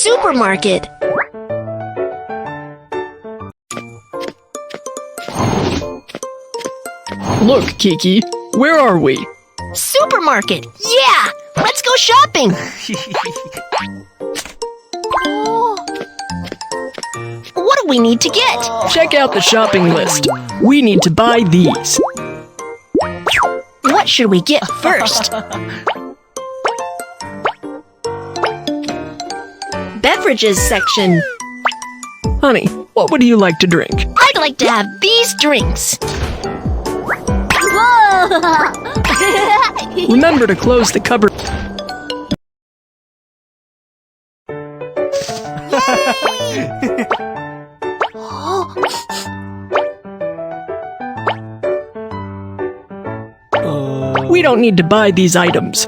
supermarket. Look, Kiki, where are we? Supermarket! Yeah! Let's go shopping! What do we need to get? Check out the shopping list. We need to buy these. What should we get first? Beverages section. Honey, what would you like to drink? I'd like to have these drinks. Remember to close the cupboard. We don't need to buy these items.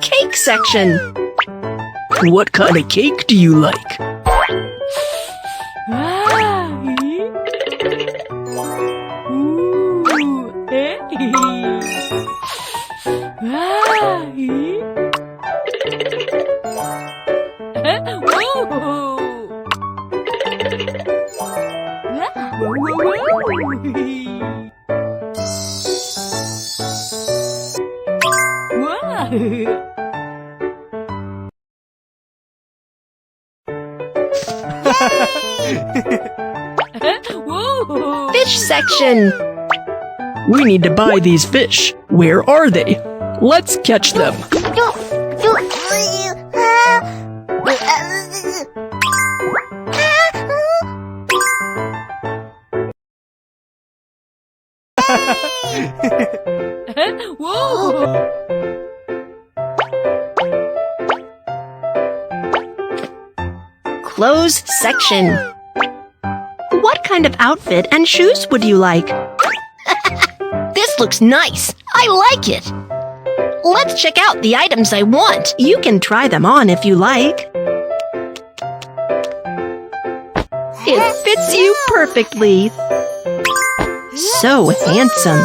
Cake section. What kind of cake do you like? Fish section. We need to buy these fish. Where are they? Let's catch them. Clothes section. What kind of outfit and shoes would you like? This looks nice. I like it. Let's check out the items I want. You can try them on if you like. It fits you perfectly. So handsome.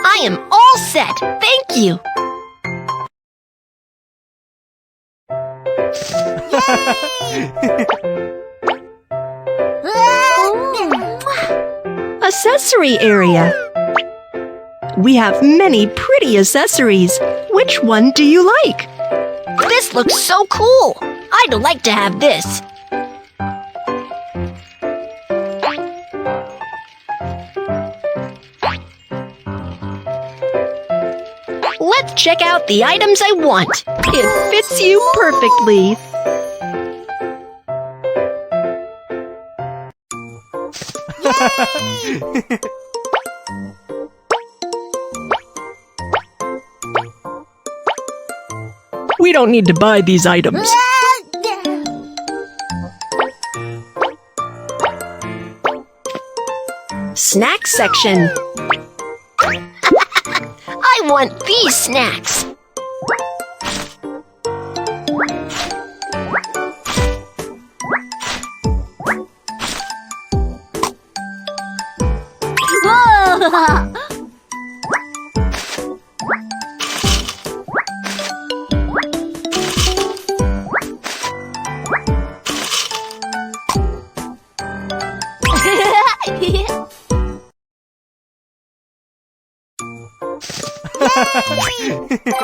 I am all set. Thank you. Accessory area. We have many pretty accessories. Which one do you like? This looks so cool. I'd like to have this. Let's check out the items I want. It fits you perfectly. We don't need to buy these items. Snack section. I want these snacks.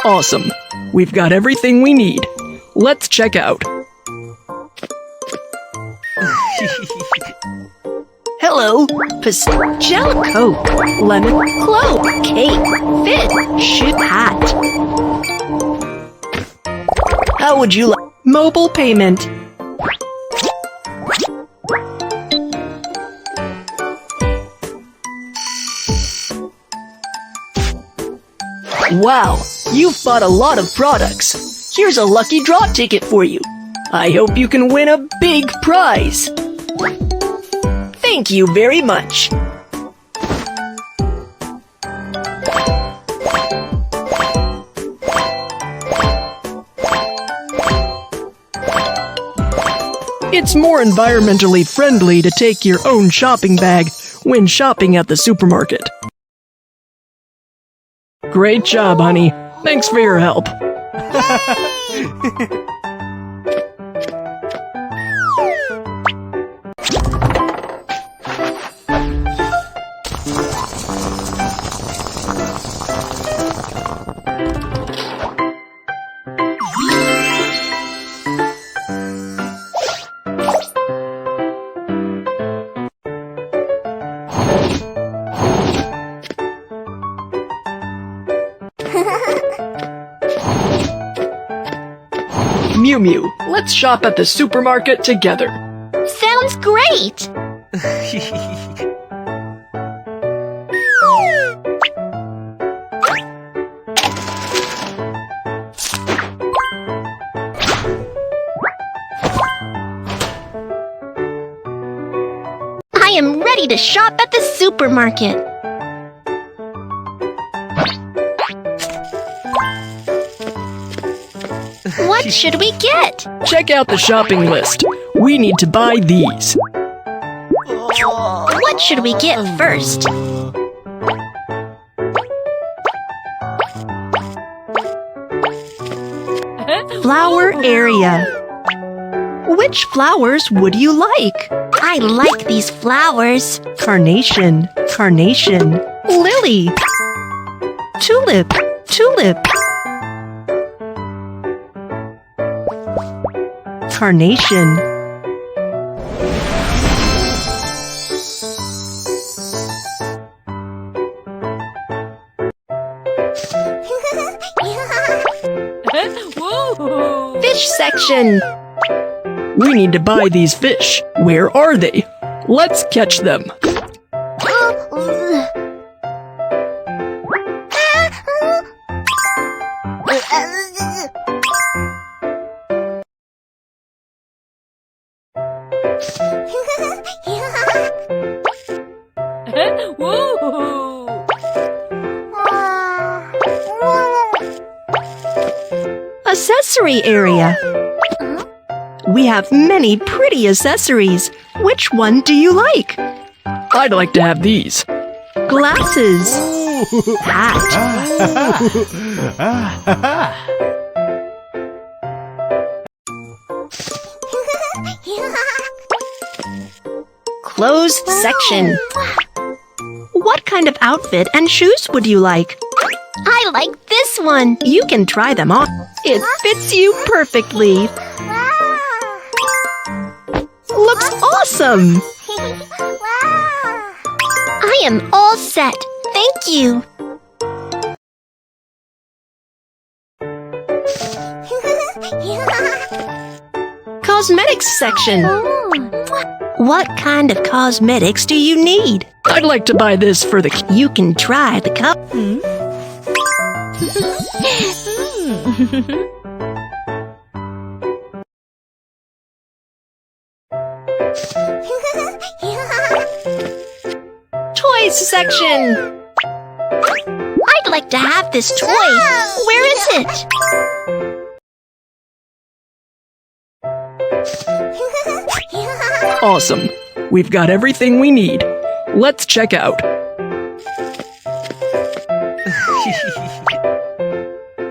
Awesome. We've got everything we need. Let's check out. Hello. Jello Coke. Lemon clove. Cake. Fish. Hat. How would you like? Mobile payment. Wow, you've bought a lot of products. Here's a lucky draw ticket for you. I hope you can win a big prize. Thank you very much. It's more environmentally friendly to take your own shopping bag when shopping at the supermarket. Great job, honey. Thanks for your help. Mew Mew, let's shop at the supermarket together. Sounds great! I am ready to shop at the supermarket. What should we get? Check out the shopping list. We need to buy these. What should we get first? Flower area. Which flowers would you like? I like these flowers. Carnation, carnation. Lily. Tulip, tulip. Carnation. Fish section. We need to buy these fish. Where are they? Let's catch them. Accessory area. We have many pretty accessories. Which one do you like? I'd like to have these. Glasses. Hat. Clothes section. What kind of outfit and shoes would you like? I like this one. You can try them on. It fits you perfectly. Looks awesome. I am all set. Thank you. Cosmetics section. What kind of cosmetics do you need? I'd like to buy this for the... You can try the cup. Toys section. I'd like to have this toy. Where is it? Awesome. We've got everything we need. Let's check out.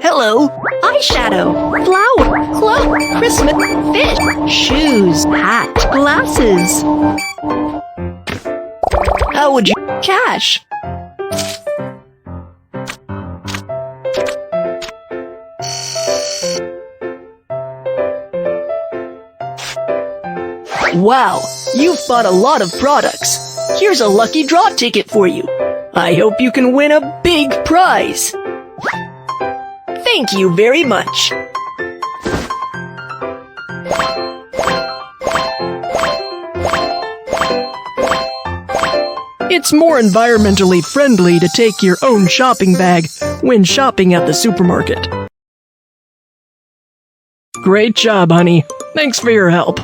Hello. Eyeshadow, flower, cloak, Christmas, fish, shoes, hat, glasses. How would you... Cash. Wow, you've bought a lot of products. Here's a lucky draw ticket for you. I hope you can win a big prize. Thank you very much. It's more environmentally friendly to take your own shopping bag when shopping at the supermarket. Great job, honey. Thanks for your help.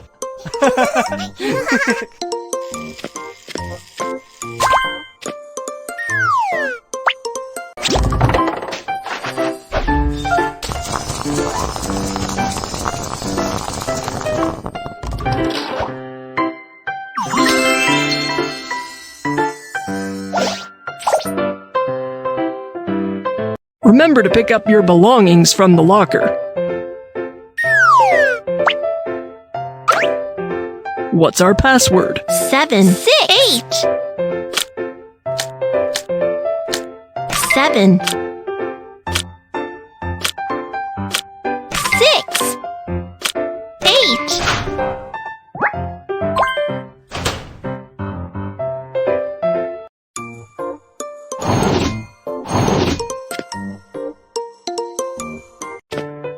Remember to pick up your belongings from the locker. What's our password? 7, 6, 8, 7,